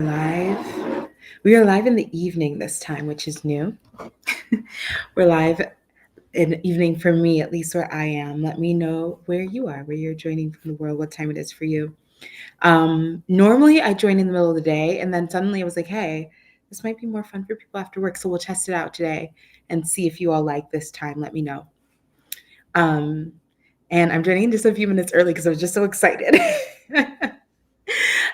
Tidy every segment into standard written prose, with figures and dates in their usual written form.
Live. We are live in the evening this time, which is new. We're live in the evening for me, at least where I am. Let me know where you are, where you're joining from the world, what time it is for you. Normally, I join in the middle of the day, and then suddenly I was like, hey, this might be more fun for people after work, so we'll test it out today and see if you all like this time. Let me know. Um, and I'm joining in just a few minutes early because I was just so excited.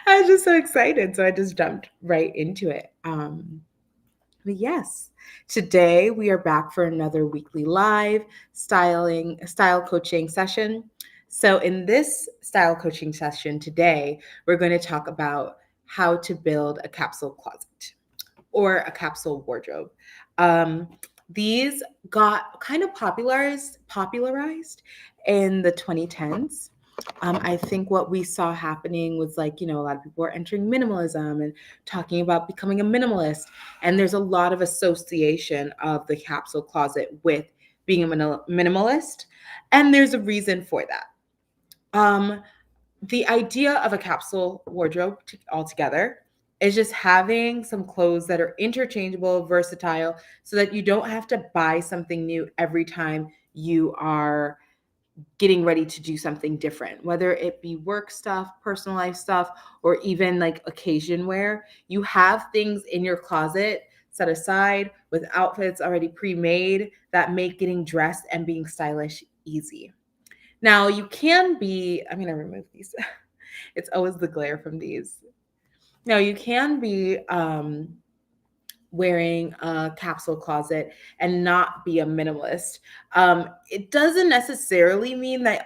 I was just so excited, so I just jumped right into it. But yes, today we are back for another weekly live style coaching session. So in this style coaching session today, we're going to talk about how to build a capsule closet or a capsule wardrobe. Um, these got kind of popularized in the 2010s. I think what we saw happening was a lot of people were entering minimalism and talking about becoming a minimalist. And there's a lot of association of the capsule closet with being a minimalist. And there's a reason for that. The idea of a capsule wardrobe altogether is just having some clothes that are interchangeable, versatile, so that you don't have to buy something new every time you are getting ready to do something different, whether it be work stuff, personal life stuff, or even like occasion wear. You have things in your closet set aside with outfits already pre-made that make getting dressed and being stylish easy. Now, you can be, I'm going to remove these. It's always the glare from these. Now, you can be wearing a capsule closet and not be a minimalist. It doesn't necessarily mean that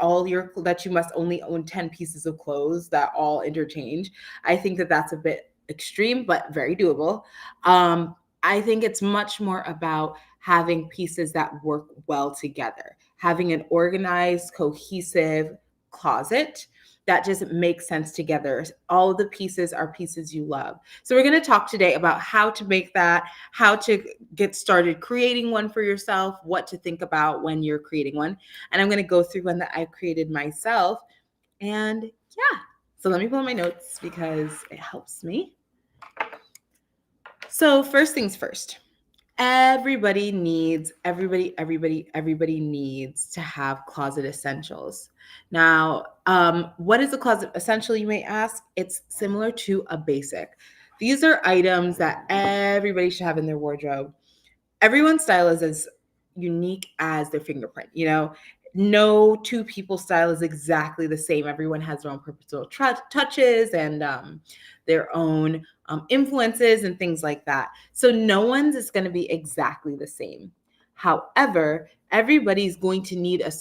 you must only own 10 pieces of clothes that all interchange. I think that that's a bit extreme, but very doable. I think it's much more about having pieces that work well together, having an organized, cohesive closet that just makes sense together. All of the pieces are pieces you love. So we're going to talk today about how to make that, how to get started creating one for yourself, what to think about when you're creating one. And I'm going to go through one that I've created myself. And yeah, so let me pull out my notes because it helps me. So first things first. Everybody needs to have closet essentials. Now, what is a closet essential, you may ask? It's similar to a basic. These are items that everybody should have in their wardrobe. Everyone's style is as unique as their fingerprint. No two people's style is exactly the same. Everyone has their own personal touches and their own influences and things like that. So no one's is going to be exactly the same. However, everybody's going to need a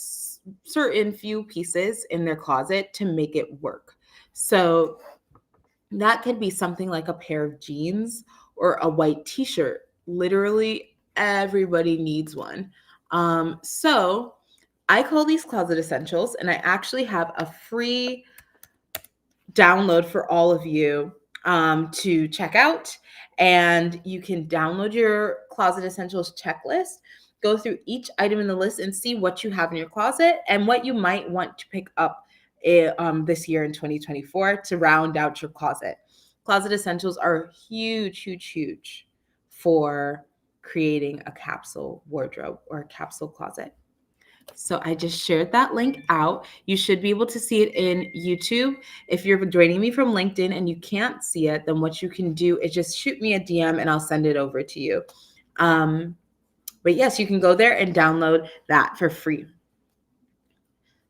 certain few pieces in their closet to make it work. So that could be something like a pair of jeans or a white t-shirt. Literally everybody needs one. So I call these closet essentials, and I actually have a free download for all of you to check out. And you can download your closet essentials checklist, go through each item in the list and see what you have in your closet and what you might want to pick up this year in 2024 to round out your closet. Closet essentials are huge for creating a capsule wardrobe or a capsule closet. So I just shared that link out. You should be able to see it in YouTube. If you're joining me from LinkedIn and you can't see it, then what you can do is just shoot me a DM and I'll send it over to you. But yes, you can go there and download that for free.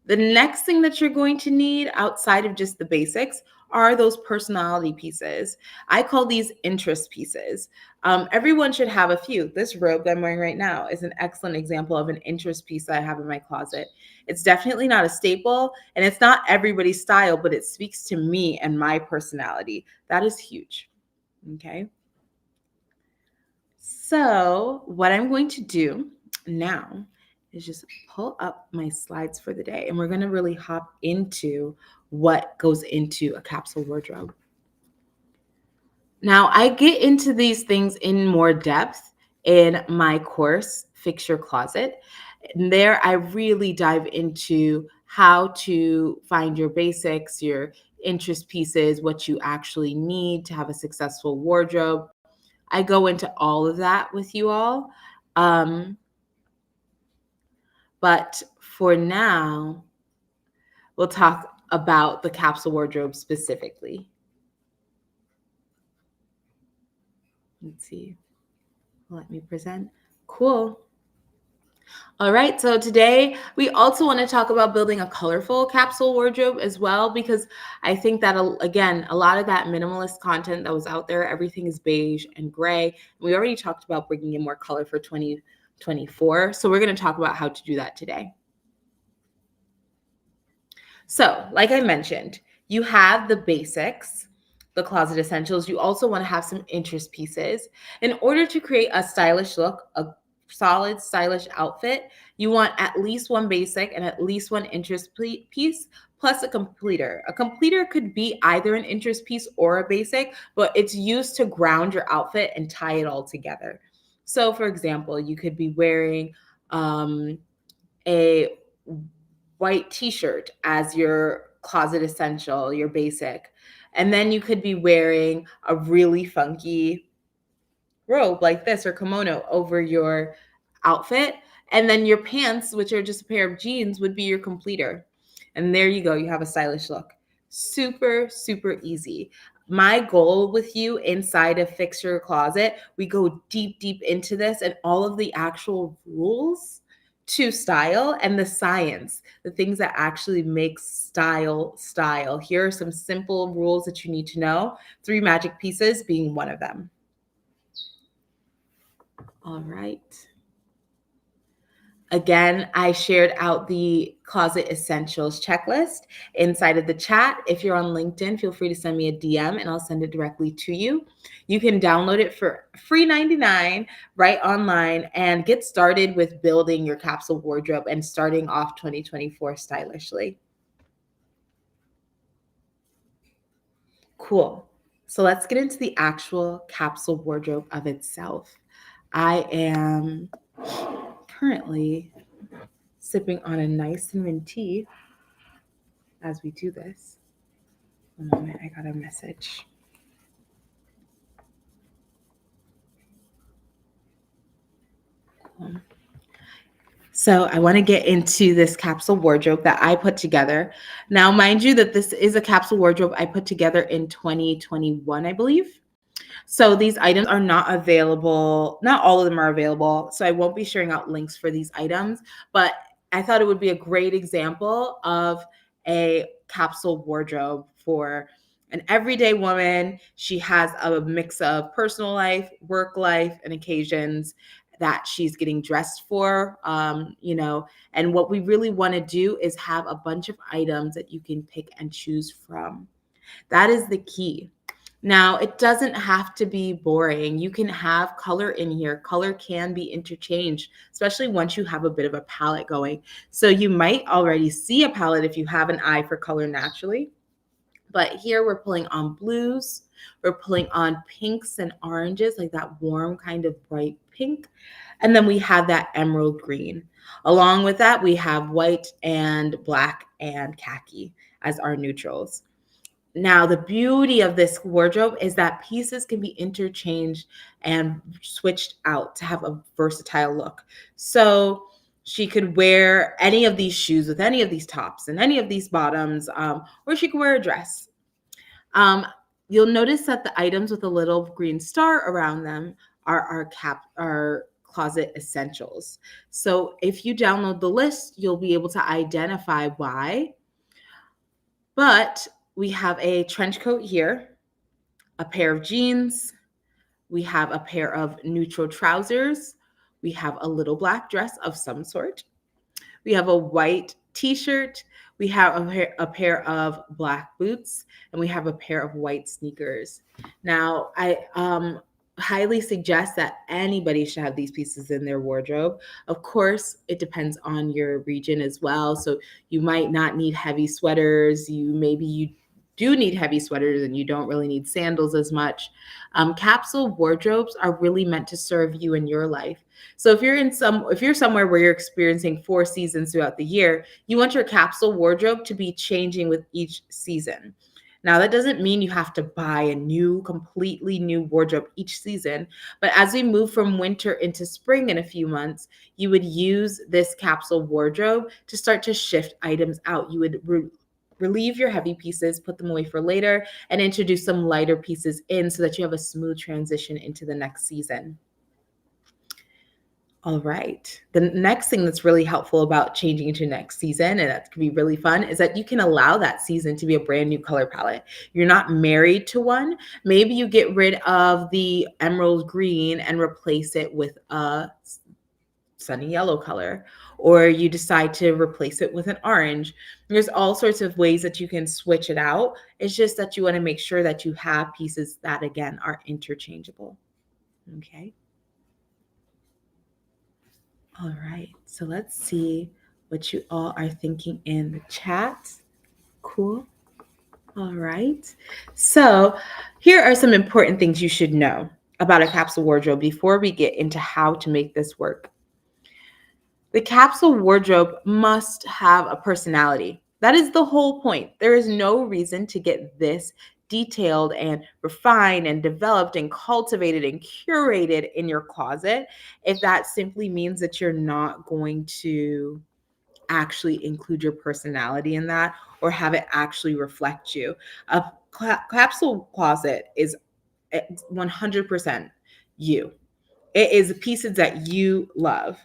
The next thing that you're going to need outside of just the basics are those personality pieces. I call these interest pieces. Everyone should have a few. This robe that I'm wearing right now is an excellent example of an interest piece that I have in my closet. It's definitely not a staple and it's not everybody's style, but it speaks to me and my personality. That is huge. Okay. So what I'm going to do now is just pull up my slides for the day, and we're going to really hop into what goes into a capsule wardrobe. Now, I get into these things in more depth in my course, Fix Your Closet. And there, I really dive into how to find your basics, your interest pieces, what you actually need to have a successful wardrobe. I go into all of that with you all. But for now, we'll talk about the capsule wardrobe specifically. Let's see. Let me present. Cool. All right, so today we also want to talk about building a colorful capsule wardrobe as well, because I think that, again, a lot of that minimalist content that was out there, everything is beige and gray. We already talked about bringing in more color for 2024, so we're going to talk about how to do that today. So, like I mentioned, you have the basics, the closet essentials. You also want to have some interest pieces. In order to create a stylish look, a solid, stylish outfit, you want at least one basic and at least one interest piece, plus a completer. A completer could be either an interest piece or a basic, but it's used to ground your outfit and tie it all together. So, for example, you could be wearing a white t-shirt as your closet essential, your basic. And then you could be wearing a really funky robe like this or kimono over your outfit. And then your pants, which are just a pair of jeans, would be your completer. And there you go. You have a stylish look. Super, super easy. My goal with you inside of Fix Your Closet, we go deep, deep into this and all of the actual rules to style and the science, the things that actually make style style. Here are some simple rules that you need to know, 3 magic pieces being one of them. All right. Again, I shared out the closet essentials checklist inside of the chat. If you're on LinkedIn, feel free to send me a DM and I'll send it directly to you. You can download it for free 99 right online and get started with building your capsule wardrobe and starting off 2024 stylishly. Cool. So let's get into the actual capsule wardrobe of itself. I am currently sipping on a nice cinnamon tea as we do this. One moment, I got a message. Cool. So I want to get into this capsule wardrobe that I put together. Now, mind you that this is a capsule wardrobe I put together in 2021, I believe. So these items are not available. Not all of them are available. So I won't be sharing out links for these items, but I thought it would be a great example of a capsule wardrobe for an everyday woman. She has a mix of personal life, work life, and occasions that she's getting dressed for, and what we really want to do is have a bunch of items that you can pick and choose from. That is the key. Now, it doesn't have to be boring. You can have color in here. Color can be interchanged, especially once you have a bit of a palette going. So you might already see a palette if you have an eye for color naturally. But here we're pulling on blues. We're pulling on pinks and oranges, like that warm kind of bright pink. And then we have that emerald green. Along with that, we have white and black and khaki as our neutrals. Now, the beauty of this wardrobe is that pieces can be interchanged and switched out to have a versatile look. So she could wear any of these shoes with any of these tops and any of these bottoms, or she could wear a dress. You'll notice that the items with a little green star around them are our closet essentials. So if you download the list, you'll be able to identify why. But we have a trench coat here, a pair of jeans, we have a pair of neutral trousers, we have a little black dress of some sort, we have a white t-shirt, we have a pair of black boots, and we have a pair of white sneakers. Now, I highly suggest that anybody should have these pieces in their wardrobe. Of course, it depends on your region as well. So you might not need heavy sweaters. You do need heavy sweaters and you don't really need sandals as much. Capsule wardrobes are really meant to serve you in your life. So if you're somewhere where you're experiencing 4 seasons throughout the year, you want your capsule wardrobe to be changing with each season. Now, that doesn't mean you have to buy a completely new wardrobe each season, but as we move from winter into spring in a few months, you would use this capsule wardrobe to start to shift items out. You would relieve your heavy pieces, put them away for later, and introduce some lighter pieces in so that you have a smooth transition into the next season. All right. The next thing that's really helpful about changing into next season, and that can be really fun, is that you can allow that season to be a brand new color palette. You're not married to one. Maybe you get rid of the emerald green and replace it with a sunny yellow color, or you decide to replace it with an orange. There's all sorts of ways that you can switch it out. It's just that you want to make sure that you have pieces that, again, are interchangeable. Okay. All right, so let's see what you all are thinking in the chat. Cool. All right. So, here are some important things you should know about a capsule wardrobe before we get into how to make this work. The capsule wardrobe must have a personality. That is the whole point. There is no reason to get this detailed and refined and developed and cultivated and curated in your closet if that simply means that you're not going to actually include your personality in that or have it actually reflect you. A capsule closet is 100% you. It is pieces that you love.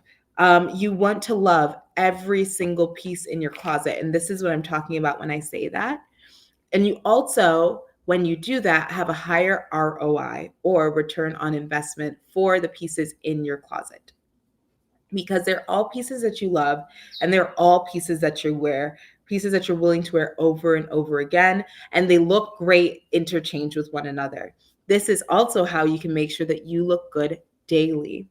You want to love every single piece in your closet. And this is what I'm talking about when I say that. And you also, when you do that, have a higher ROI or return on investment for the pieces in your closet. Because they're all pieces that you love and they're all pieces that you wear, pieces that you're willing to wear over and over again. And they look great interchange with one another. This is also how you can make sure that you look good daily.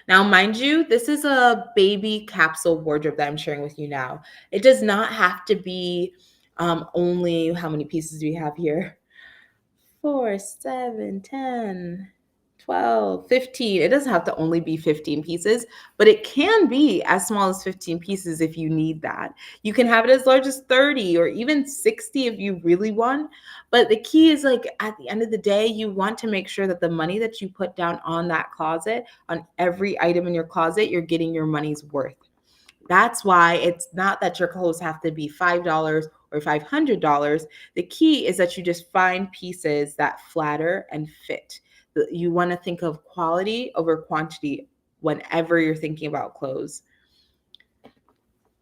Now, mind you, this is a baby capsule wardrobe that I'm sharing with you now. It does not have to be only, how many pieces do we have here? 4, 7, 10, 12, 15. It doesn't have to only be 15 pieces, but it can be as small as 15 pieces if you need that. You can have it as large as 30 or even 60 if you really want. But the key is, like, at the end of the day, you want to make sure that the money that you put down on that closet, on every item in your closet, you're getting your money's worth. That's why it's not that your clothes have to be $5 or $500. The key is that you just find pieces that flatter and fit. You want to think of quality over quantity whenever you're thinking about clothes.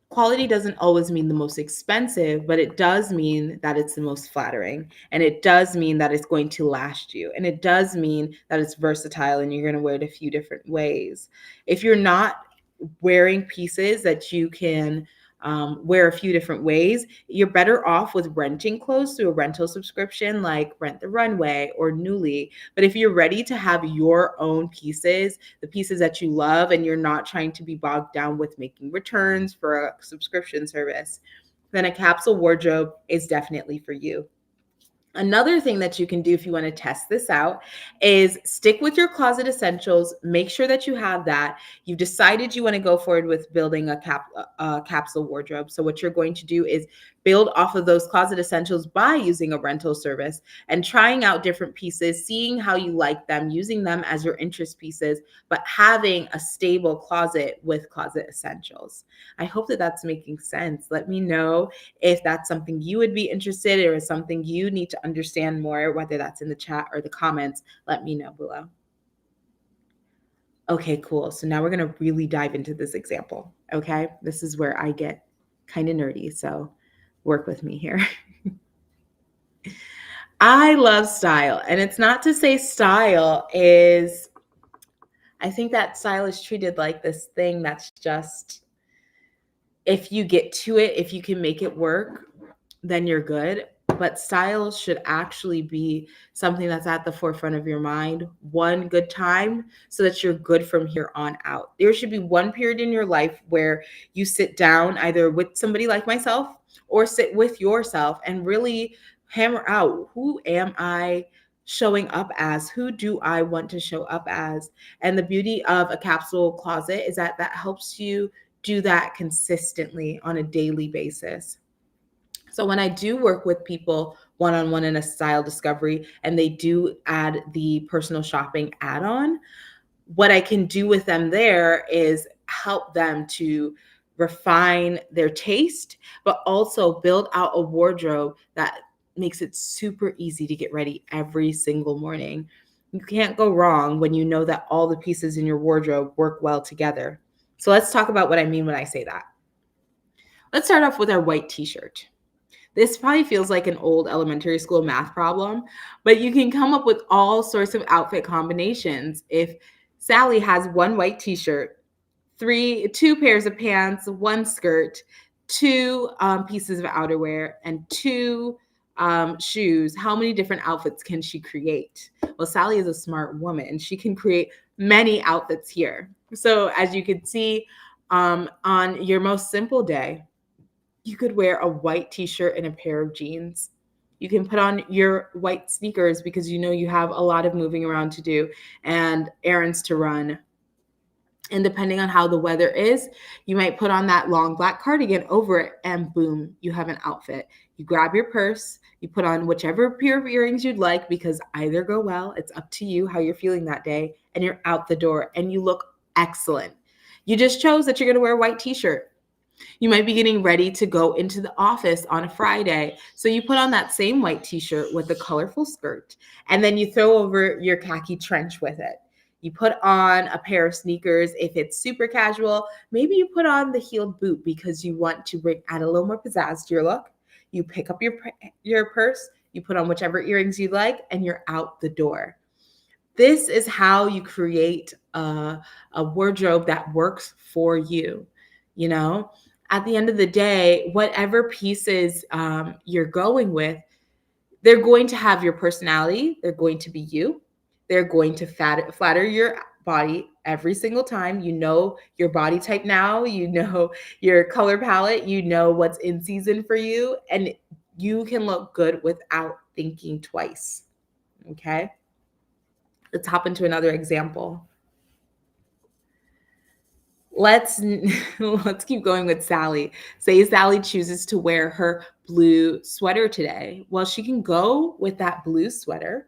Quality doesn't always mean the most expensive, but it does mean that it's the most flattering. And it does mean that it's going to last you. And it does mean that it's versatile and you're going to wear it a few different ways. If you're not wearing pieces that you can wear a few different ways, you're better off with renting clothes through a rental subscription like Rent the Runway or Nuuly. But if you're ready to have your own pieces, the pieces that you love, and you're not trying to be bogged down with making returns for a subscription service, then a capsule wardrobe is definitely for you. Another thing that you can do if you want to test this out is stick with your closet essentials. Make sure that you have that. You've decided you want to go forward with building a capsule wardrobe. So what you're going to do is build off of those closet essentials by using a rental service and trying out different pieces, seeing how you like them, using them as your interest pieces, but having a stable closet with closet essentials. I hope that that's making sense. Let me know if that's something you would be interested in or something you need to understand more, whether that's in the chat or the comments. Let me know below. Okay, cool. So now we're going to really dive into this example. Okay, this is where I get kind of nerdy, so work with me here. I love style, and it's not to say style is, I think that style is treated like this thing that's just, if you get to it, if you can make it work, then you're good. But style should actually be something that's at the forefront of your mind one good time so that you're good from here on out. There should be one period in your life where you sit down either with somebody like myself or sit with yourself and really hammer out, who am I showing up as? Who do I want to show up as? And the beauty of a capsule closet is that that helps you do that consistently on a daily basis. So when I do work with people one-on-one and a style discovery, and they do add the personal shopping add-on, what I can do with them there is help them to refine their taste, but also build out a wardrobe that makes it super easy to get ready every single morning. You can't go wrong when you know that all the pieces in your wardrobe work well together. So let's talk about what I mean when I say that. Let's start off with our white t-shirt. This probably feels like an old elementary school math problem, but you can come up with all sorts of outfit combinations. If Sally has one white t-shirt, two pairs of pants, one skirt, two pieces of outerwear, and two shoes, how many different outfits can she create? Well, Sally is a smart woman. She can create many outfits here. So as you can see, on your most simple day, you could wear a white t-shirt and a pair of jeans. You can put on your white sneakers because you know you have a lot of moving around to do and errands to run. And depending on how the weather is, you might put on that long black cardigan over it, and boom, you have an outfit. You grab your purse, you put on whichever pair of earrings you'd like, because either go well, it's up to you how you're feeling that day, and you're out the door and you look excellent. You just chose that you're going to wear a white t-shirt. You might be getting ready to go into the office on a Friday. So you put on that same white t-shirt with a colorful skirt, and then you throw over your khaki trench with it. You put on a pair of sneakers if it's super casual. Maybe you put on the heeled boot because you want to add a little more pizzazz to your look. You pick up your purse, you put on whichever earrings you like, and you're out the door. This is how you create a wardrobe that works for you. You know, at the end of the day, whatever pieces you're going with, they're going to have your personality. They're going to be you. They're going to flatter your body every single time. You know your body type now. You know your color palette. You know what's in season for you. And you can look good without thinking twice. Okay? Let's hop into another example. Let's keep going with Sally. Say Sally chooses to wear her blue sweater today. Well, she can go with that blue sweater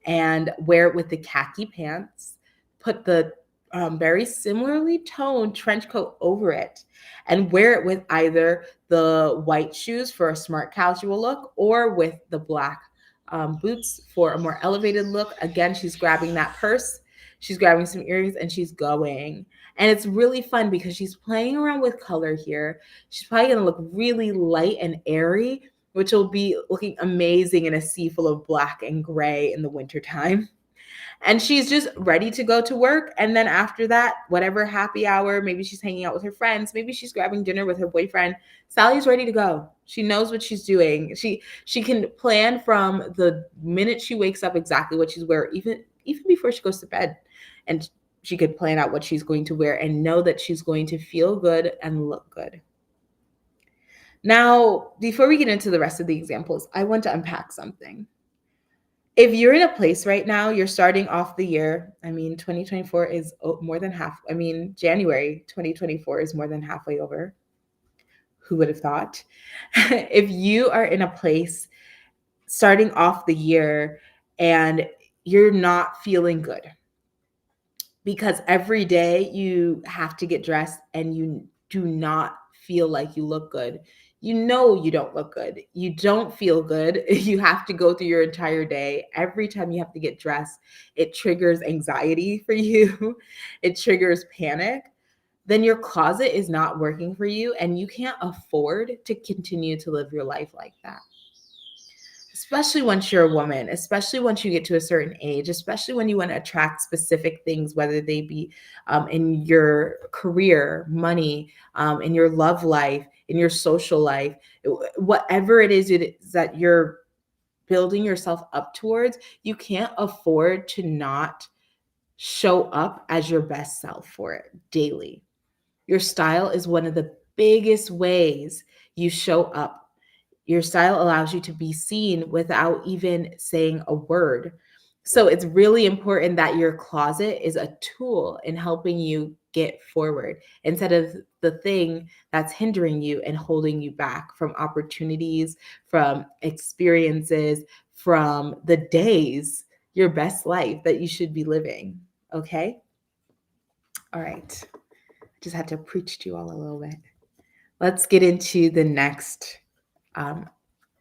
and wear it with the khaki pants, put the very similarly toned trench coat over it, and wear it with either the white shoes for a smart casual look or with the black boots for a more elevated look. Again, she's grabbing that purse, she's grabbing some earrings, and she's going. And it's really fun because she's playing around with color here. She's probably going to look really light and airy, which will be looking amazing in a sea full of black and gray in the wintertime. And she's just ready to go to work. And then after that, whatever happy hour, maybe she's hanging out with her friends, maybe she's grabbing dinner with her boyfriend, Sally's ready to go. She knows what she's doing. She can plan from the minute she wakes up exactly what she's wearing, even before she goes to bed. And she could plan out what she's going to wear and know that she's going to feel good and look good. Now, before we get into the rest of the examples, I want to unpack something. If you're in a place right now, you're starting off the year. 2024 is more than half. January 2024 is more than halfway over. Who would have thought? If you are in a place starting off the year and you're not feeling good, because every day you have to get dressed and you do not feel like you look good. You know you don't look good. You don't feel good. You have to go through your entire day. Every time you have to get dressed, it triggers anxiety for you. It triggers panic. Then your closet is not working for you and you can't afford to continue to live your life like that. Especially once you're a woman, especially once you get to a certain age, especially when you want to attract specific things, whether they be in your career, money, in your love life, in your social life, whatever it is that you're building yourself up towards, you can't afford to not show up as your best self for it daily. Your style is one of the biggest ways you show up. Your style allows you to be seen without even saying a word. So it's really important that your closet is a tool in helping you get forward instead of the thing that's hindering you and holding you back from opportunities, from experiences, from the days, your best life that you should be living. Okay? All right. Just had to preach to you all a little bit. Let's get into the next um,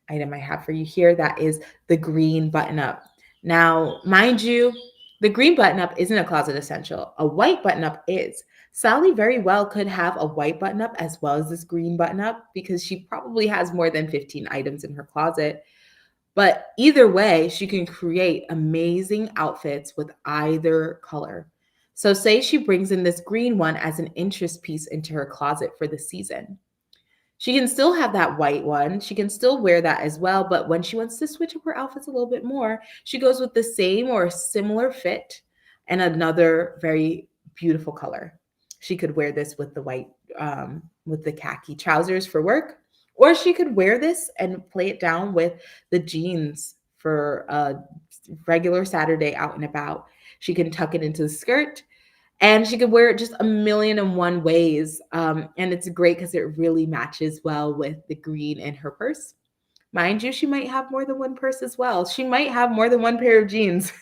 item I have for you here. That is the green button up. Now, mind you, the green button up isn't a closet essential. A white button up is. Sally very well could have a white button up as well as this green button up because she probably has more than 15 items in her closet. But either way, she can create amazing outfits with either color. So, say she brings in this green one as an interest piece into her closet for the season. She can still have that white one. She can still wear that as well. But when she wants to switch up her outfits a little bit more, she goes with the same or similar fit and another very beautiful color. She could wear this with the white, with the khaki trousers for work, or she could wear this and play it down with the jeans for a regular Saturday out and about. She can tuck it into the skirt and she could wear it just a million and one ways. And it's great because it really matches well with the green in her purse. Mind you, she might have more than one purse as well. She might have more than one pair of jeans.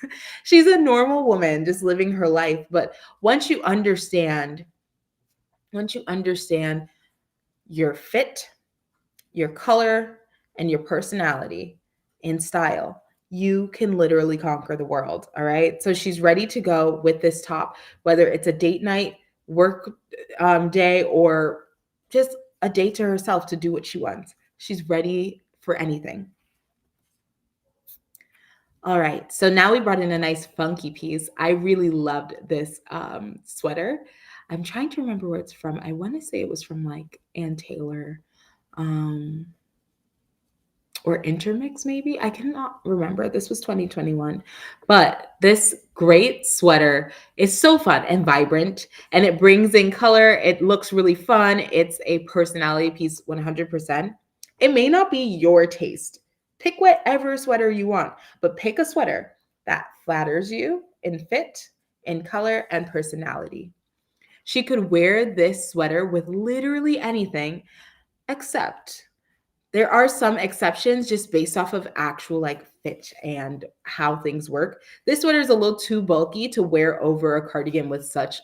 She's a normal woman just living her life. But once you understand your fit, your color, and your personality and style, you can literally conquer the world. All right. So she's ready to go with this top, whether it's a date night, work day, or just a day to herself to do what she wants. She's ready for anything. All right. So now we brought in a nice funky piece. I really loved this sweater. I'm trying to remember where it's from. I want to say it was from like Ann Taylor. Um, or Intermix, maybe. I cannot remember. This was 2021. But this great sweater is so fun and vibrant, and it brings in color. It looks really fun. It's a personality piece 100%. It may not be your taste. Pick whatever sweater you want, but pick a sweater that flatters you in fit, in color, and personality. She could wear this sweater with literally anything except there are some exceptions just based off of actual like fit and how things work. This sweater is a little too bulky to wear over a cardigan with such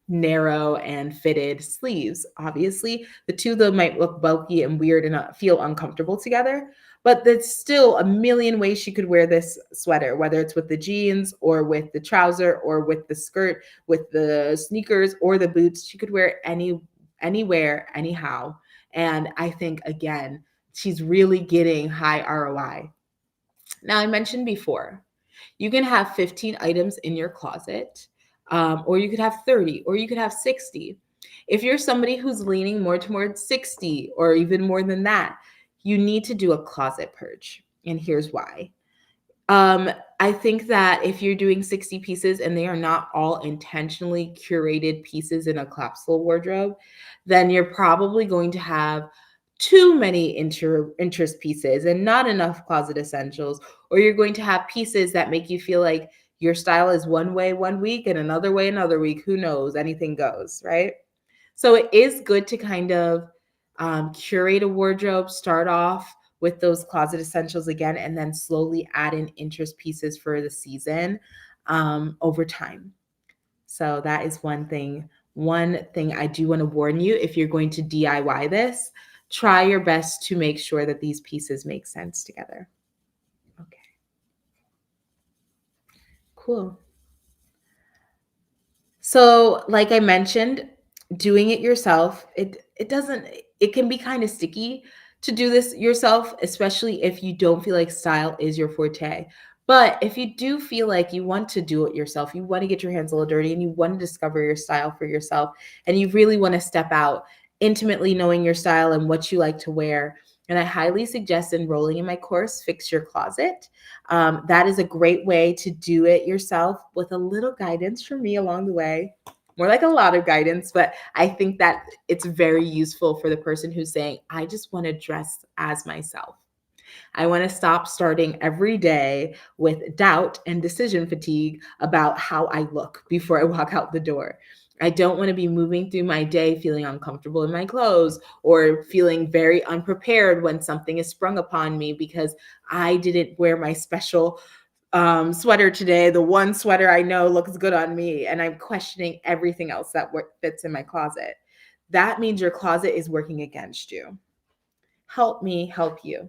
narrow and fitted sleeves. Obviously, the two of them might look bulky and weird and feel uncomfortable together, but there's still a million ways she could wear this sweater, whether it's with the jeans or with the trouser or with the skirt, with the sneakers or the boots. She could wear it anywhere, anyhow. And I think, again, she's really getting high ROI. Now, I mentioned before, you can have 15 items in your closet, or you could have 30, or you could have 60. If you're somebody who's leaning more towards 60 or even more than that, you need to do a closet purge. And here's why. I think that if you're doing 60 pieces and they are not all intentionally curated pieces in a capsule wardrobe, then you're probably going to have too many interest pieces and not enough closet essentials, or you're going to have pieces that make you feel like your style is one way one week and another way another week. Who knows? Anything goes, right? So it is good to kind of curate a wardrobe, start off with those closet essentials again, and then slowly add in interest pieces for the season over time. So that is one thing. One thing I do want to warn you, if you're going to DIY this, try your best to make sure that these pieces make sense together. Okay. Cool. So, like I mentioned, doing it yourself, it can be kind of sticky to do this yourself, especially if you don't feel like style is your forte. But if you do feel like you want to do it yourself, you want to get your hands a little dirty and you want to discover your style for yourself, and you really want to step out intimately knowing your style and what you like to wear, and I highly suggest enrolling in my course, Fix Your Closet. That is a great way to do it yourself with a little guidance from me along the way. More like a lot of guidance, but I think that it's very useful for the person who's saying, I just want to dress as myself. I want to stop starting every day with doubt and decision fatigue about how I look before I walk out the door. I don't want to be moving through my day feeling uncomfortable in my clothes or feeling very unprepared when something is sprung upon me because I didn't wear my special sweater today, the one sweater I know looks good on me, and I'm questioning everything else that fits in my closet. That means your closet is working against you. Help me help you.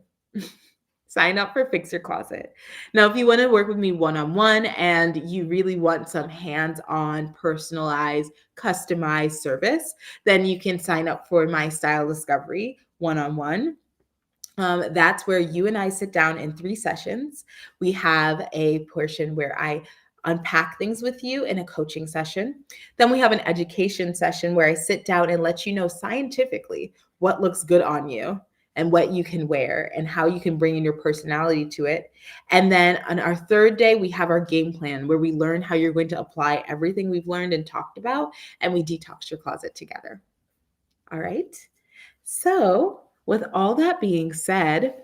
Sign up for Fix Your Closet. Now, if you want to work with me one-on-one and you really want some hands-on, personalized, customized service, then you can sign up for my Style Discovery one-on-one. That's where you and I sit down in 3 sessions. We have a portion where I unpack things with you in a coaching session. Then we have an education session where I sit down and let you know scientifically what looks good on you and what you can wear and how you can bring in your personality to it. And then on our third day, we have our game plan where we learn how you're going to apply everything we've learned and talked about, and we detox your closet together. All right. So, with all that being said,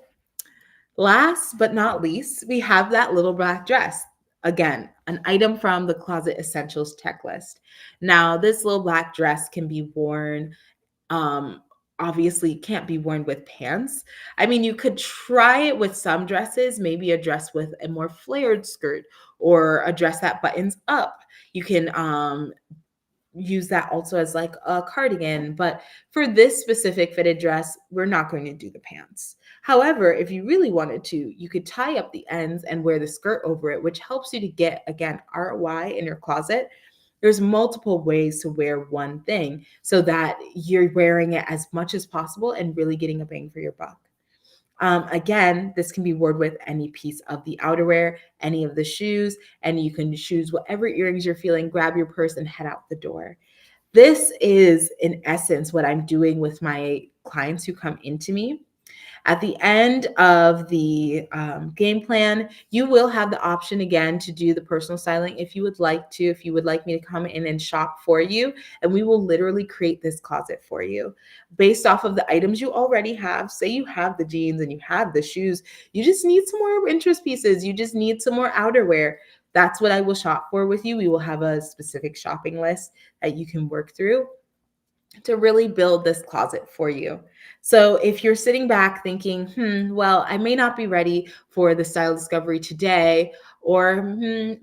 last but not least, we have that little black dress. Again, an item from the Closet Essentials checklist. Now, this little black dress can be worn, um, obviously, it can't be worn with pants. I mean, you could try it with some dresses, maybe a dress with a more flared skirt or a dress that buttons up. You can use that also as like a cardigan. But for this specific fitted dress, we're not going to do the pants. However, if you really wanted to, you could tie up the ends and wear the skirt over it, which helps you to get, again, ROI in your closet. There's multiple ways to wear one thing so that you're wearing it as much as possible and really getting a bang for your buck. Again, this can be worn with any piece of the outerwear, any of the shoes, and you can choose whatever earrings you're feeling, grab your purse, and head out the door. This is, in essence, what I'm doing with my clients who come into me. At the end of the game plan, you will have the option again to do the personal styling if you would like to, if you would like me to come in and shop for you, and we will literally create this closet for you based off of the items you already have. Say you have the jeans and you have the shoes, you just need some more interest pieces, you just need some more outerwear. That's what I will shop for with you. We will have a specific shopping list that you can work through to really build this closet for you. So if you're sitting back thinking, well, I may not be ready for the style discovery today, or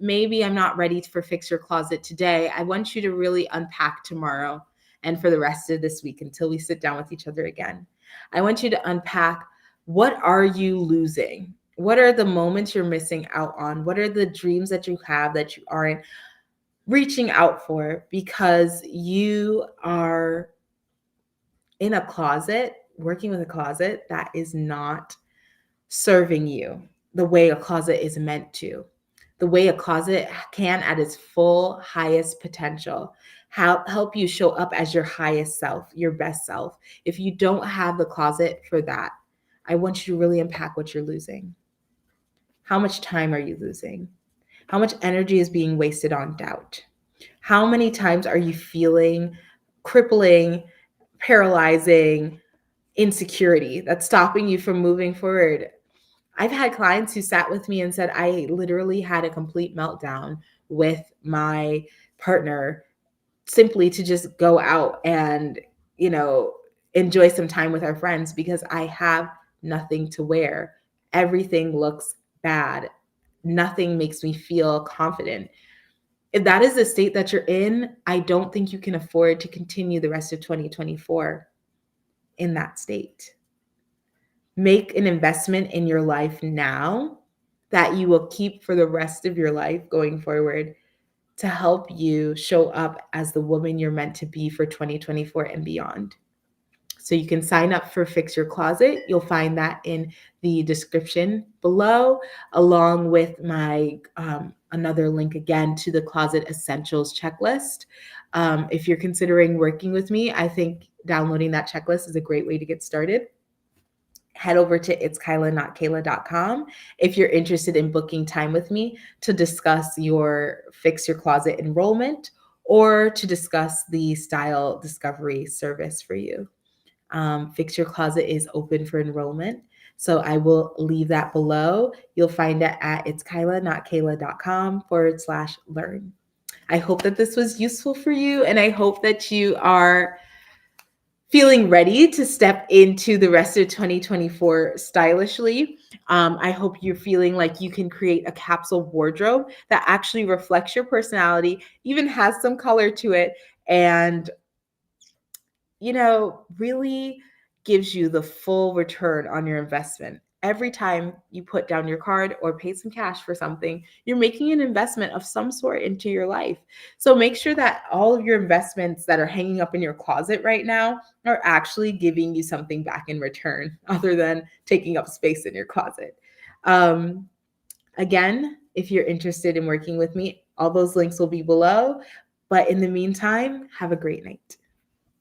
maybe I'm not ready for Fix Your Closet today, I want you to really unpack tomorrow and for the rest of this week until we sit down with each other again. I want you to unpack, what are you losing? What are the moments you're missing out on? What are the dreams that you have that you aren't reaching out for because you are in a closet, working with a closet that is not serving you the way a closet is meant to, the way a closet can at its full highest potential, help you show up as your highest self, your best self. If you don't have the closet for that, I want you to really unpack what you're losing. How much time are you losing? How much energy is being wasted on doubt? How many times are you feeling crippling, paralyzing insecurity that's stopping you from moving forward? I've had clients who sat with me and said, I literally had a complete meltdown with my partner simply to just go out and, enjoy some time with our friends because I have nothing to wear. Everything looks bad. Nothing makes me feel confident. If that is the state that you're in, I don't think you can afford to continue the rest of 2024 in that state. Make an investment in your life now that you will keep for the rest of your life going forward to help you show up as the woman you're meant to be for 2024 and beyond. So you can sign up for Fix Your Closet. You'll find that in the description below, along with my another link again to the Closet Essentials checklist. If you're considering working with me, I think downloading that checklist is a great way to get started. Head over to itskylanotKayla.com if you're interested in booking time with me to discuss your Fix Your Closet enrollment or to discuss the style discovery service for you. Fix Your Closet is open for enrollment. So I will leave that below. You'll find it at itskylanotKayla.com/learn. I hope that this was useful for you, and I hope that you are feeling ready to step into the rest of 2024 stylishly. I hope you're feeling like you can create a capsule wardrobe that actually reflects your personality, even has some color to it, and really gives you the full return on your investment. Every time you put down your card or pay some cash for something, you're making an investment of some sort into your life. So make sure that all of your investments that are hanging up in your closet right now are actually giving you something back in return, other than taking up space in your closet. Um, Again, if you're interested in working with me, all those links will be below. But in the meantime, have a great night.